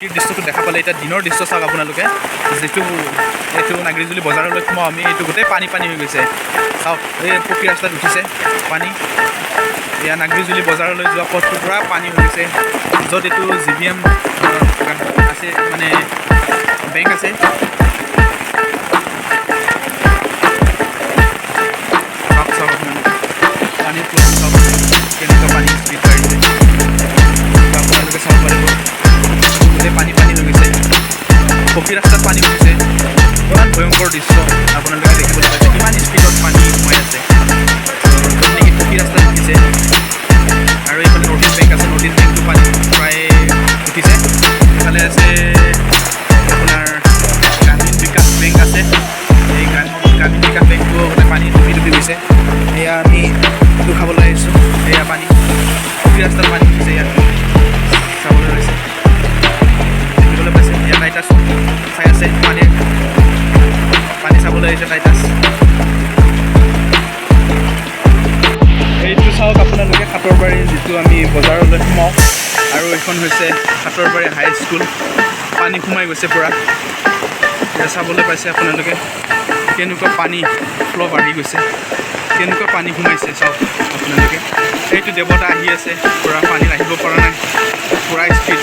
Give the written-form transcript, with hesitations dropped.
এই দৃশ্যটো দেখা পালে এতিয়া দিনৰ দৃশ্য চাওক আপোনালোকে যিটো এইটো নাগৰিজুলি বজাৰলৈ সোমাওঁ আমি এইটো গোটেই পানী হৈ গৈছে চাওক এই পকী ৰাস্তাত উঠিছে পানী এয়া নাগৰিজুলি বজাৰলৈ যোৱা পথটো পুৰা পানী হৈ গৈছে য'ত এইটো GBM আছে মানে বেংক আছে চাওক পানী চাওক কেনেকুৱা পানী স্পীড বাঢ়িছে আপোনালোকে চাব পাৰিব পানী হৈ গৈছে পকী ৰাস্তাত পানী উঠিছে ইমান ভয়ংকৰ দৃশ্য আপোনালোকে দেখিবলৈ পাইছে কিমান স্পীডত পানী সোমাই আছে নেকি পকী ৰাস্তাত উঠিছে আৰু এইফালে নটিছ বেংক আছে নটিছ বেংকটো পানী প্ৰায় উঠিছে এইফালে আছে আপোনাৰ গ্ৰামীণ বিকাশ বেংক আছে এই গ্ৰামীণ বিকাশ বেংকটো গোটেই পানী ডুবি গৈছে এয়া আমি খাবলৈ আহিছোঁ এয়া পানী পকী ৰাস্তাত পানী উঠিছে ইয়াত চাবলৈ লৈছে টাইটাছ চাই আছে পানী চাবলৈ আহিছে টাইটাছ এইটো চাওক আপোনালোকে সাতৰবাৰী যিটো আমি বজাৰলৈ সোমাওঁ আৰু এইখন হৈছে সাতৰবাৰী হাইস্কুল পানী সোমাই গৈছে পূৰা এতিয়া চাবলৈ পাইছে আপোনালোকে কেনেকুৱা পানী ফ্ল' বাঢ়ি গৈছে কেনেকুৱা পানী সোমাইছে চাওক আপোনালোকে সেইটো দেৱতা আহি আছে পূৰা পানী আহিব পৰা নাই পূৰা স্পীড